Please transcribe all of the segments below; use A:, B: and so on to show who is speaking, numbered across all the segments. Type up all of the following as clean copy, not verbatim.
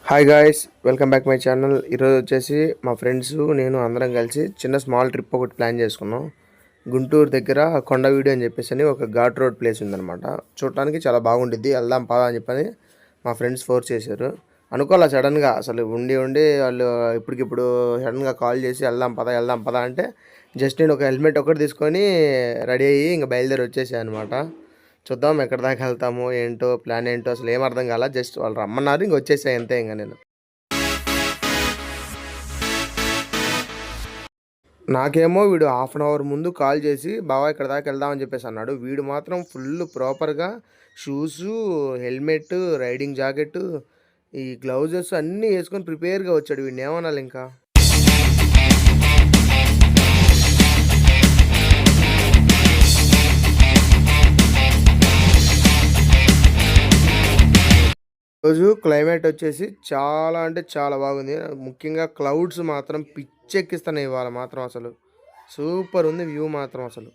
A: Hi guys, welcome back my channel. ఈరోజు వచ్చేసి మా ఫ్రెండ్స్ నేను అందరం కలిసి చిన్న స్మాల్ ట్రిప్ ఒకటి ప్లాన్ చేసుకున్నాం. గుంటూరు దగ్గర కొండవీడు అని చెప్పేసి అని ఒక ఘాట్ రోడ్ ప్లేస్ ఉందన్నమాట. చూడటానికి చాలా బాగుండిద్ది, వెళ్దాం పదా అని చెప్పని మా ఫ్రెండ్స్ ఫోర్స్ చేశారు. అనుకోవాలా సడన్గా, అసలు ఉండి వాళ్ళు ఇప్పటికిప్పుడు సడన్గా కాల్ చేసి వెళ్దాం పదా అంటే జస్ట్ నేను ఒక హెల్మెట్ ఒకటి తీసుకొని రెడీ అయ్యి ఇంకా బయలుదేరి వచ్చేసాను అనమాట. చూద్దాం ఎక్కడి దాకా వెళ్తాము, ఏంటో ప్లాన్ ఏంటో అసలు ఏం అర్థం కాల. జస్ట్ వాళ్ళు రమ్మన్నారు, ఇంక వచ్చేసాయి అంతే. ఇంకా నేను నాకేమో వీడు హాఫ్ అన్ అవర్ ముందు కాల్ చేసి బావా ఇక్కడ దాకా వెళ్దామని చెప్పేసి అన్నాడు. వీడు మాత్రం ఫుల్ ప్రాపర్గా షూసు, హెల్మెట్, రైడింగ్ జాకెట్, ఈ గ్లౌజెస్ అన్నీ వేసుకొని ప్రిపేర్గా వచ్చాడు. వీడిని ఏమనాలి ఇంకా. రోజు క్లైమేట్ వచ్చేసి చాలా అంటే చాలా బాగుంది. ముఖ్యంగా క్లౌడ్స్ మాత్రం పిచ్చెక్కిస్తున్నాయి ఇవాళ మాత్రం. అసలు సూపర్ ఉంది వ్యూ మాత్రం అసలు.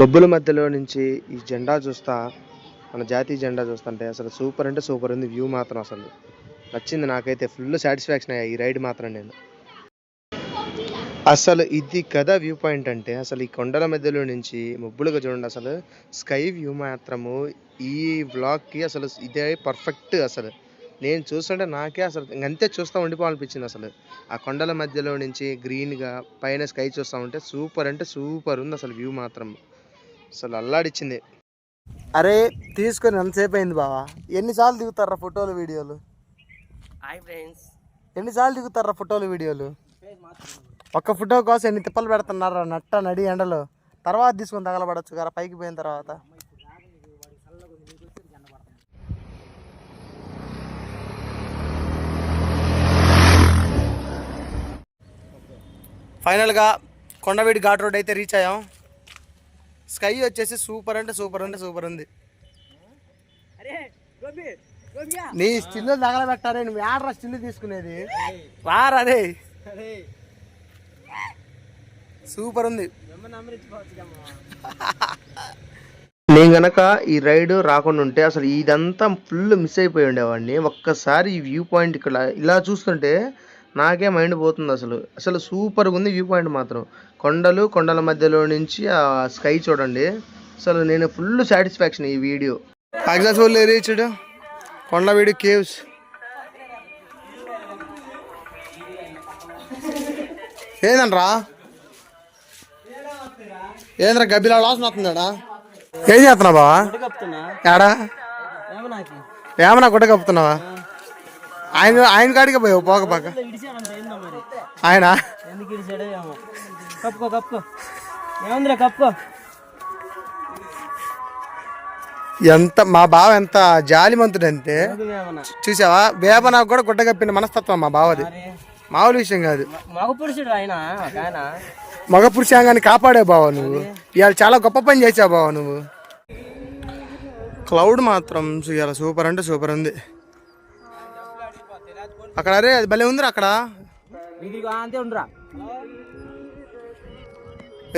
A: మబ్బుల మధ్యలో నుంచి ఈ జెండా చూస్తా, మన జాతీయ జెండా చూస్తుంటే అసలు సూపర్ అంటే సూపర్ ఉంది వ్యూ మాత్రం. అసలు నచ్చింది నాకైతే, ఫుల్ సాటిస్ఫాక్షన్ అయ్యా ఈ రైడ్ మాత్రం నేను. అసలు ఇది కదా వ్యూ పాయింట్ అంటే. అసలు ఈ కొండల మధ్యలో నుంచి మబ్బులుగా చూడండి, అసలు స్కై వ్యూ మాత్రము ఈ వ్లాగ్కి అసలు ఇదే పర్ఫెక్ట్. అసలు నేను చూస్తుంటే నాకే అసలు ఇంకంతే చూస్తూ ఉండిపోవాలనిపించింది. అసలు ఆ కొండల మధ్యలో నుంచి గ్రీన్గా పైన స్కై చూస్తూ ఉంటే సూపర్ అంటే సూపర్ ఉంది అసలు వ్యూ మాత్రం. అసలు అల్లాడిచ్చింది. అరే తీసుకొని ఎంతసేపు అయింది బావా? ఎన్నిసార్లు దిగుతారా ఫోటోలు వీడియోలు? ఎన్నిసార్లు దిగుతారా ఫోటోలు వీడియోలు? ఒక్క ఫోటో కోసం ఎన్ని తిప్పలు పెడుతున్నారా నట్ట నడి ఎండలో. తర్వాత తీసుకొని తగలబడచ్చు కదా పైకి పోయిన తర్వాత. ఫైనల్గా కొండవీడి ఘాట్ రోడ్ అయితే రీచ్ అయ్యాం. స్కై వచ్చేసి సూపర్ అంటే సూపర్ అంటే సూపర్ ఉంది. నీ స్టిల్లు తగలబెట్టారే, నువ్వు ఏడరా స్టిల్లు తీసుకునేది? రారే, సూపర్ ఉంది. నేను గనక ఈ రైడ్ రాకుండా ఉంటే అసలు ఇదంతా ఫుల్ మిస్ అయిపోయి ఉండేవాడిని. ఒక్కసారి ఈ వ్యూ పాయింట్ ఇక్కడ ఇలా చూస్తుంటే నాకే మైండ్ పోతుంది. అసలు అసలు సూపర్గా ఉంది వ్యూ పాయింట్ మాత్రం. కొండల మధ్యలో నుంచి ఆ స్కై చూడండి. అసలు నేను ఫుల్ సాటిస్ఫాక్షన్ ఈ video. Successful reached Kondaveedu caves. ఏందంట్రా గబ్బిలా లాస్ వస్తుందాడా? ఏం చేస్తున్నావు బావా? ఏడా ఏమన్నా గుడ్డ కప్పుతున్నావా? ఆయన కాడికి పోయావు పోక ఆయన ఎంత మా బావ ఎంత జాలిమంతుడు అంటే చూసావా? వేపనాకు కూడా గుడ్డ కప్పిన మనస్తత్వం మా బావది. మామూలు విషయం కాదు. మగ పురుషాంగాన్ని కాపాడే బావ నువ్వు. ఇవాళ చాలా గొప్ప పని చేసావు బావ నువ్వు. క్లౌడ్ మాత్రం ఇవాళ సూపర్ అంటే సూపర్ ఉంది. అక్కడ అరే అది భలే ఉందిరా. అక్కడ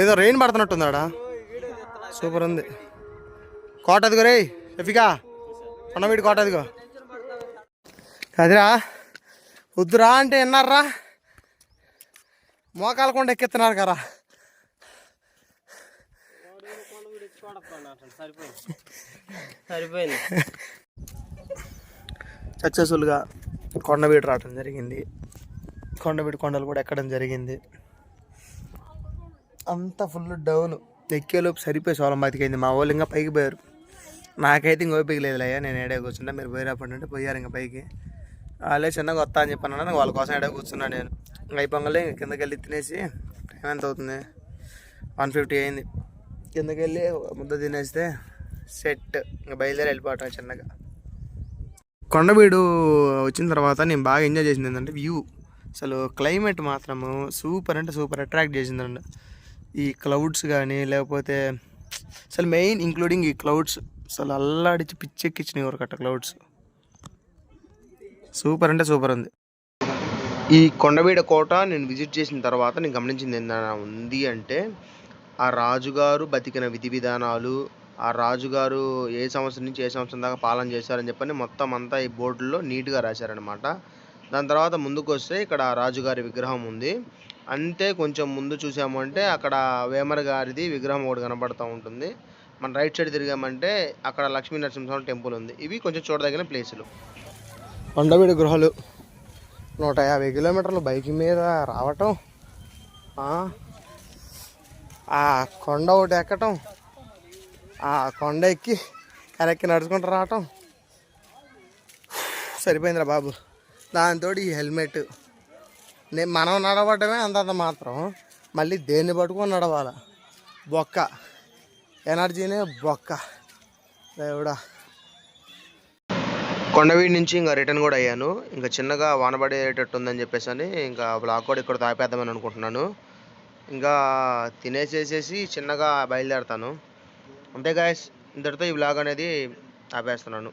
A: ఏదో రెయిన్ పడుతున్నట్టుందాడా. సూపర్ ఉంది. కోట అదిగో రే ఎఫికా, కొండవీడి కోట అదిగో. కదిరా వద్దురా అంటే విన్నారా? మోకాల కొండ ఎక్కిస్తున్నారు కదా. సక్సెస్ఫుల్గా కొండవీడు రావడం జరిగింది. కొండవీడు కొండలు కూడా ఎక్కడం జరిగింది. అంతా ఫుల్ డౌన్. ఎక్కేలోపు సరిపోయి సోలం బతికైంది. మా వాళ్ళు ఇంకా పైకి పోయారు. నాకైతే ఇంక ఓపిక లేదులయ్యా, నేను ఏడే కూర్చుంటా, మీరు పోయినప్పుడు అంటే పోయారు ఇంకా పైకి. వాళ్ళే చిన్నగా వస్తా అని చెప్పాను, వాళ్ళ కోసం ఎడ కూర్చున్నా నేను. ఇంకా అయిపోగానే కిందకి వెళ్ళి తినేసి, టైం ఎంత అవుతుంది, 1:50 అయింది. కిందకి వెళ్ళి ముద్ద తినేస్తే సెట్, ఇంకా బయలుదేరి వెళ్ళిపోవటం చిన్నగా. కొండవీడు వచ్చిన తర్వాత నేను బాగా ఎంజాయ్ చేసింది ఏంటంటే వ్యూ. అసలు క్లైమేట్ మాత్రము సూపర్ అంటే సూపర్ అట్రాక్ట్ చేసిందండి. ఈ క్లౌడ్స్ కానీ లేకపోతే అసలు మెయిన్ ఇంక్లూడింగ్ ఈ క్లౌడ్స్ అసలు అల్లాడిచ్చి పిచ్చెక్కిచ్చినాయి ఎవరికట్ట క్లౌడ్స్. సూపర్ అంటే సూపర్ ఉంది. ఈ కొండవీడ కోట నేను విజిట్ చేసిన తర్వాత నేను గమనించింది ఏంటన్నా ఉంది అంటే, ఆ రాజుగారు బతికిన విధి విధానాలు, ఆ రాజుగారు ఏ సంవత్సరం నుంచి ఏ సంవత్సరం దాకా పాలన చేశారని చెప్పని మొత్తం అంతా ఈ బోర్డుల్లో నీట్గా రాశారనమాట. దాని తర్వాత ముందుకు వస్తే ఇక్కడ రాజుగారి విగ్రహం ఉంది. అంతే కొంచెం ముందు చూసాము అంటే అక్కడ వేమన గారిది విగ్రహం ఒకటి కనబడుతూ ఉంటుంది. మన రైట్ సైడ్ తిరిగామంటే అక్కడ లక్ష్మీ నరసింహస్వామి టెంపుల్ ఉంది. ఇవి కొంచెం చూడదగిన ప్లేసులు. కొండవీడి గృహాలు 150 కిలోమీటర్లు బైక్ మీద రావటం, ఆ కొండ ఒకటి ఎక్కటం, ఆ కొండ ఎక్కి కరెక్కి నడుచుకుంటూ రావటం సరిపోయిందిరా బాబు. దాంతో ఈ హెల్మెట్ మనం నడవటమే అంతంత మాత్రం, మళ్ళీ దేన్ని పట్టుకొని నడవాల, బొక్క ఎనర్జీనే బొక్క దేవుడా. కొండవీడి నుంచి ఇంకా రిటర్న్ కూడా అయ్యాను. ఇంకా చిన్నగా వానబడేటట్టు ఉందని చెప్పేసి అని ఇంకా బ్లాక్ కూడా ఇక్కడ తాపేద్దామని అనుకుంటున్నాను. ఇంకా తినేసేసేసి చిన్నగా బయలుదేరుతాను. అంతే గాయస్, ఇంతటితో ఈ బ్లాగ్ అనేది ఆపేస్తున్నాను.